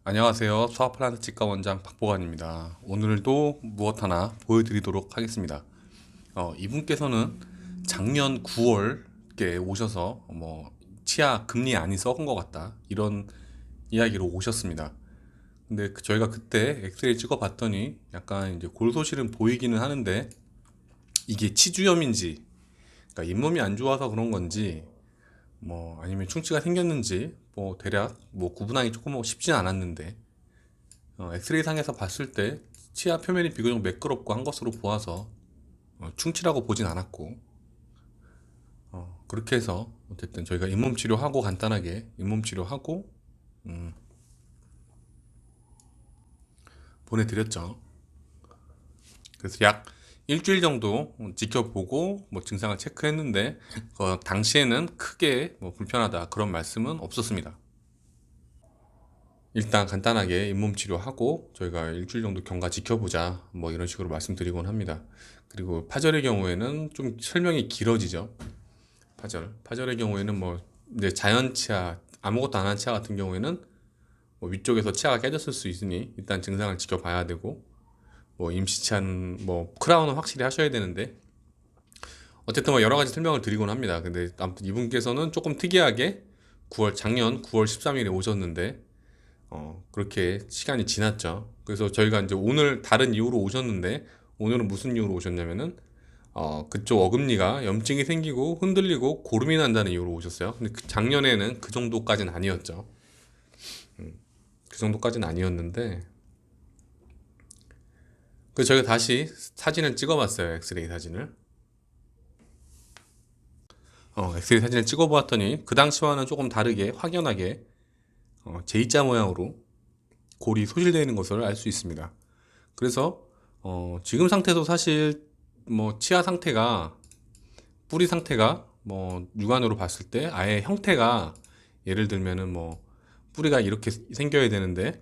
안녕하세요. 수아플란트 치과 원장 박보관입니다. 오늘도 무엇 하나 보여드리도록 하겠습니다. 이분께서는 작년 9월께 오셔서 치아 금리 안이 썩은 것 같다 이런 이야기로 오셨습니다. 근데 저희가 그때 엑스레이 찍어봤더니 약간 이제 골소실은 보이기는 하는데 이게 치주염인지, 그러니까 잇몸이 안 좋아서 그런 건지 아니면 충치가 생겼는지 대략 구분하기 조금 쉽진 않았는데 엑스레이 상에서 봤을 때 치아 표면이 비교적 매끄럽고 한 것으로 보아서 충치라고 보진 않았고, 그렇게 해서 어쨌든 저희가 잇몸 치료하고 간단하게 잇몸 치료하고 보내드렸죠. 그래서 약 일주일 정도 지켜보고 증상을 체크했는데 당시에는 크게 불편하다 그런 말씀은 없었습니다. 일단 간단하게 잇몸 치료하고 저희가 일주일 정도 경과 지켜보자 이런 식으로 말씀드리곤 합니다. 그리고 파절의 경우에는 좀 설명이 길어지죠. 파절의 경우에는 이제 자연 치아, 아무것도 안 한 치아 같은 경우에는 위쪽에서 치아가 깨졌을 수 있으니 일단 증상을 지켜봐야 되고, 임시 치아는 크라운은 확실히 하셔야 되는데, 어쨌든 여러 가지 설명을 드리곤 합니다. 근데 아무튼 이분께서는 조금 특이하게 작년 9월 13일에 오셨는데 그렇게 시간이 지났죠. 그래서 저희가 이제 오늘 다른 이유로 오셨는데, 오늘은 무슨 이유로 오셨냐면은 그쪽 어금니가 염증이 생기고 흔들리고 고름이 난다는 이유로 오셨어요. 근데 작년에는 그 정도까지는 아니었죠. 그 정도까지는 아니었는데, 그래서 저희가 다시 사진을 찍어봤어요. 엑스레이 사진을. 엑스레이 사진을 찍어보았더니 그 당시와는 조금 다르게 확연하게 J자 모양으로 골이 소실되어 있는 것을 알 수 있습니다. 그래서 지금 상태도 사실 치아 상태가, 뿌리 상태가 육안으로 봤을 때 아예 형태가, 예를 들면은 뿌리가 이렇게 생겨야 되는데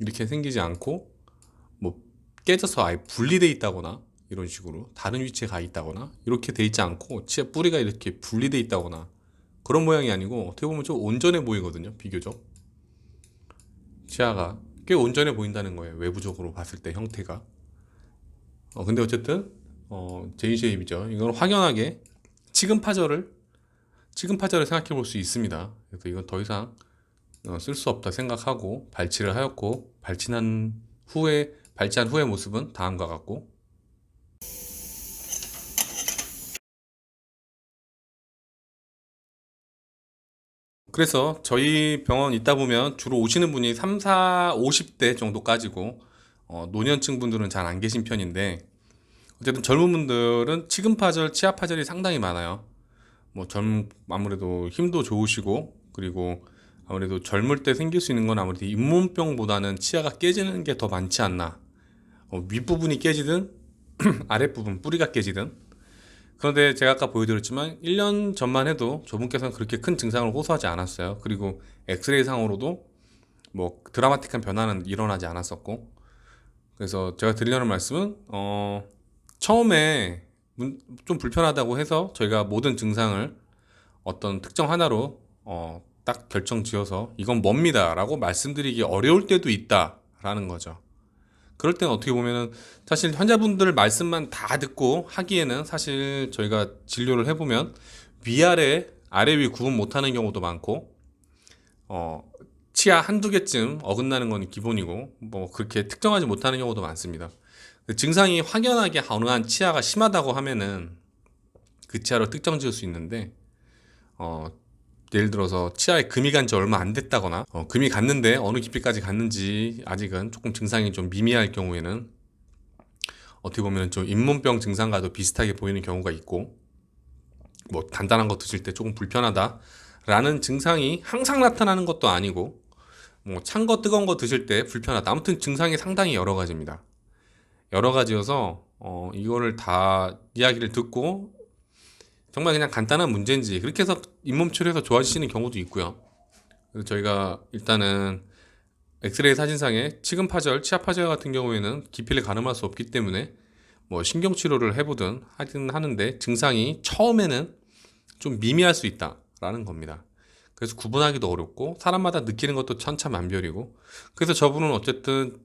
이렇게 생기지 않고 깨져서 아예 분리돼 있다거나 이런 식으로 다른 위치에 가 있다거나 이렇게 돼 있지 않고 치아 뿌리가 이렇게 분리돼 있다거나 그런 모양이 아니고, 어떻게 보면 좀 온전해 보이거든요. 비교적 치아가 꽤 온전해 보인다는 거예요. 외부적으로 봤을 때 형태가. 근데 어쨌든 J 쉐입이죠. 이건 확연하게 치근 파절을 생각해 볼 수 있습니다. 그래서 이건 더 이상 쓸 수 없다 생각하고 발치를 하였고, 발치한 후의 모습은 다음과 같고, 그래서 저희 병원 있다 보면 주로 오시는 분이 3, 4, 50대 정도까지고, 노년층 분들은 잘 안 계신 편인데, 어쨌든 젊은 분들은 치근파절, 치아파절이 상당히 많아요. 아무래도 힘도 좋으시고, 그리고 아무래도 젊을 때 생길 수 있는 건 아무래도 잇몸병보다는 치아가 깨지는 게 더 많지 않나. 윗부분이 깨지든 아랫부분 뿌리가 깨지든. 그런데 제가 아까 보여드렸지만 1년 전만 해도 저분께서는 그렇게 큰 증상을 호소하지 않았어요. 그리고 엑스레이 상으로도 드라마틱한 변화는 일어나지 않았었고, 그래서 제가 드리려는 말씀은 처음에 좀 불편하다고 해서 저희가 모든 증상을 어떤 특정 하나로 딱 결정 지어서 이건 뭡니다 라고 말씀드리기 어려울 때도 있다라는 거죠. 그럴 때는 어떻게 보면은 사실 환자분들 말씀만 다 듣고 하기에는 사실 저희가 진료를 해보면 위아래, 아래 위 구분 못하는 경우도 많고, 어, 치아 한두 개쯤 어긋나는 건 기본이고 그렇게 특정하지 못하는 경우도 많습니다. 증상이 확연하게 어느 한 치아가 심하다고 하면은 그 치아로 특정 지을 수 있는데, 어, 예를 들어서 치아에 금이 간 지 얼마 안 됐다거나 금이 갔는데 어느 깊이까지 갔는지 아직은 조금 증상이 좀 미미할 경우에는 어떻게 보면 좀 잇몸병 증상과도 비슷하게 보이는 경우가 있고, 단단한 거 드실 때 조금 불편하다라는 증상이 항상 나타나는 것도 아니고, 찬 거 뜨거운 거 드실 때 불편하다, 아무튼 증상이 상당히 여러 가지입니다. 여러 가지여서 이거를 다 이야기를 듣고 정말 그냥 간단한 문제인지 그렇게 해서 잇몸 치료해서 좋아지시는 경우도 있고요. 그래서 저희가 일단은 엑스레이 사진상에 치근 파절, 치아 파절 같은 경우에는 기피를 가늠할 수 없기 때문에 신경 치료를 해보든 하든 하는데, 증상이 처음에는 좀 미미할 수 있다라는 겁니다. 그래서 구분하기도 어렵고 사람마다 느끼는 것도 천차만별이고, 그래서 저분은 어쨌든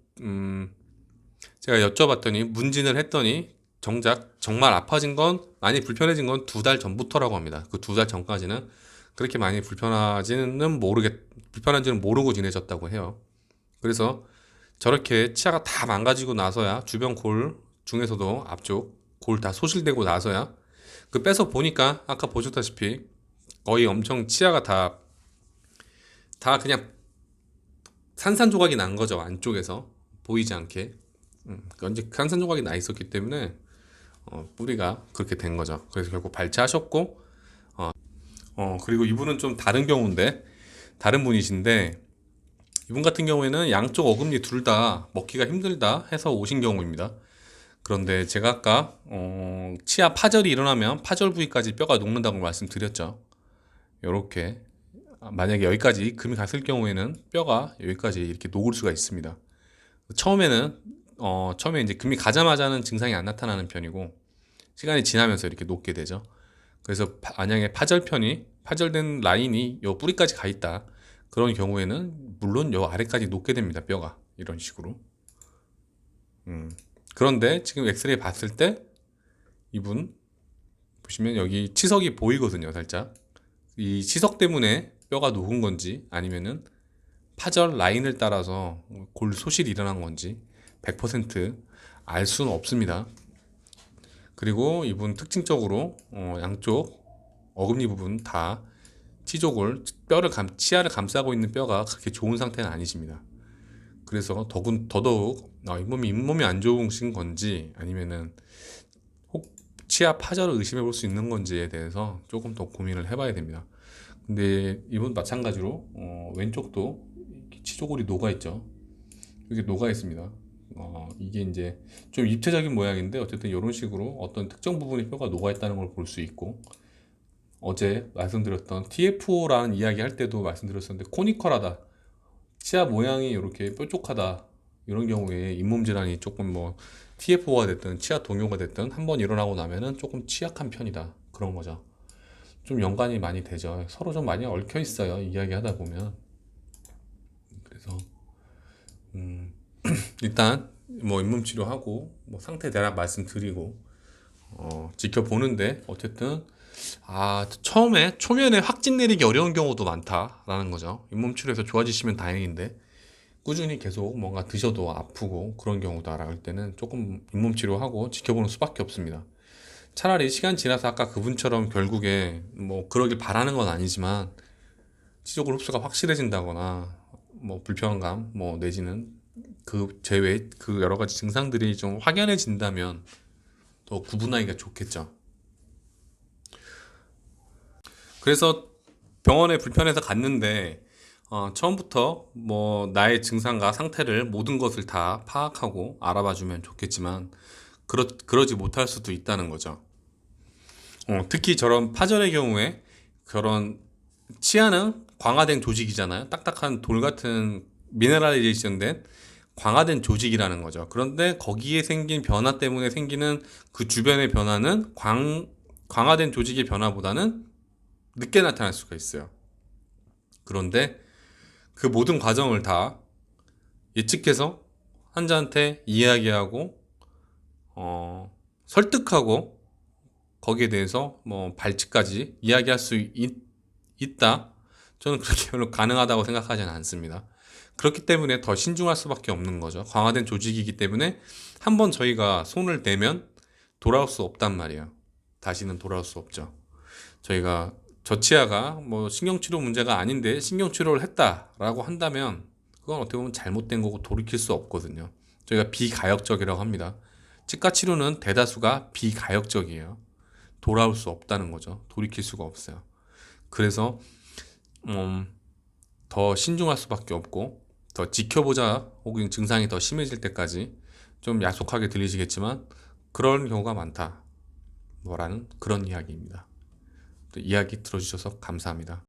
제가 여쭤봤더니 문진을 했더니 정작 정말 아파진 건, 많이 불편해진 건 2달 전부터라고 합니다. 그 2달 전까지는 그렇게 많이 불편한지는 모르고 지내셨다고 해요. 그래서 저렇게 치아가 다 망가지고 나서야, 주변 골 중에서도 앞쪽 골 다 소실되고 나서야, 그 빼서 보니까 아까 보셨다시피 거의 엄청 치아가 다 그냥 산산조각이 난 거죠. 안쪽에서 보이지 않게. 이제 산산조각이 나 있었기 때문에 뿌리가 그렇게 된 거죠. 그래서 결국 발치하셨고, 그리고 이분은 좀 다른 경우인데, 다른 분이신데, 이분 같은 경우에는 양쪽 어금니 둘 다 먹기가 힘들다 해서 오신 경우입니다. 그런데 제가 아까 치아 파절이 일어나면 파절 부위까지 뼈가 녹는다고 말씀드렸죠. 이렇게 만약에 여기까지 금이 갔을 경우에는 뼈가 여기까지 이렇게 녹을 수가 있습니다. 처음에 이제 금이 가자마자는 증상이 안 나타나는 편이고, 시간이 지나면서 이렇게 녹게 되죠. 그래서 만약에 파절된 라인이 요 뿌리까지 가 있다, 그런 경우에는 물론 요 아래까지 녹게 됩니다. 뼈가 이런 식으로. 그런데 지금 엑스레이 봤을 때 이분 보시면 여기 치석이 보이거든요. 살짝 이 치석 때문에 뼈가 녹은 건지 아니면은 파절 라인을 따라서 골 소실이 일어난 건지 100% 알 수는 없습니다. 그리고 이분 특징적으로 양쪽 어금니 부분 다 치아를 감싸고 있는 뼈가 그렇게 좋은 상태는 아니십니다. 그래서 더더욱 잇몸이 안 좋으신 건지 아니면은 혹 치아 파절을 의심해 볼 수 있는 건지에 대해서 조금 더 고민을 해봐야 됩니다. 근데 이분 마찬가지로 왼쪽도 치조골이 녹아 있죠. 이렇게 녹아 있습니다. 이게 이제 좀 입체적인 모양인데 어쨌든 이런 식으로 어떤 특정 부분의 뼈가 녹아 있다는 걸 볼 수 있고, 어제 말씀드렸던 TFO라는 이야기 할 때도 말씀드렸었는데, 코니컬하다, 치아 모양이 이렇게 뾰족하다, 이런 경우에 잇몸 질환이 조금 뭐 TFO가 됐든 치아 동요가 됐든 한번 일어나고 나면은 조금 취약한 편이다, 그런 거죠. 좀 연관이 많이 되죠. 서로 좀 많이 얽혀 있어요, 이야기 하다 보면. 그래서 일단 뭐 잇몸 치료하고 뭐 상태 대략 말씀드리고 지켜보는데, 어쨌든 초면에 확진 내리기 어려운 경우도 많다라는 거죠. 잇몸 치료에서 좋아지시면 다행인데 꾸준히 계속 뭔가 드셔도 아프고 그런 경우다라고 할 때는 조금 잇몸 치료하고 지켜보는 수밖에 없습니다. 차라리 시간 지나서 아까 그분처럼 결국에 뭐 그러길 바라는 건 아니지만 치조골 흡수가 확실해진다거나 뭐 불편감 뭐 내지는 그 여러 가지 증상들이 좀 확연해진다면 더 구분하기가 좋겠죠. 그래서 병원에 불편해서 갔는데 처음부터 뭐 나의 증상과 상태를 모든 것을 다 파악하고 알아봐 주면 좋겠지만 그러지 못할 수도 있다는 거죠. 특히 저런 파절의 경우에, 그런 치아는 광화된 조직이잖아요. 딱딱한 돌 같은 미네랄리제이션 된 광화된 조직이라는 거죠. 그런데 거기에 생긴 변화 때문에 생기는 그 주변의 변화는 광화된 조직의 변화보다는 늦게 나타날 수가 있어요. 그런데 그 모든 과정을 다 예측해서 환자한테 이야기하고 설득하고 거기에 대해서 뭐 발치까지 이야기할 수 있다. 저는 그렇게 별로 가능하다고 생각하지는 않습니다. 그렇기 때문에 더 신중할 수밖에 없는 거죠. 강화된 조직이기 때문에 한번 저희가 손을 대면 돌아올 수 없단 말이에요. 다시는 돌아올 수 없죠. 저희가 저 치아가 뭐 신경치료 문제가 아닌데 신경치료를 했다라고 한다면 그건 어떻게 보면 잘못된 거고 돌이킬 수 없거든요. 저희가 비가역적이라고 합니다. 치과 치료는 대다수가 비가역적이에요. 돌아올 수 없다는 거죠. 돌이킬 수가 없어요. 그래서 더 신중할 수밖에 없고, 더 지켜보자, 혹은 증상이 더 심해질 때까지, 좀 야속하게 들리시겠지만 그런 경우가 많다, 뭐라는 그런 이야기입니다. 또 이야기 들어주셔서 감사합니다.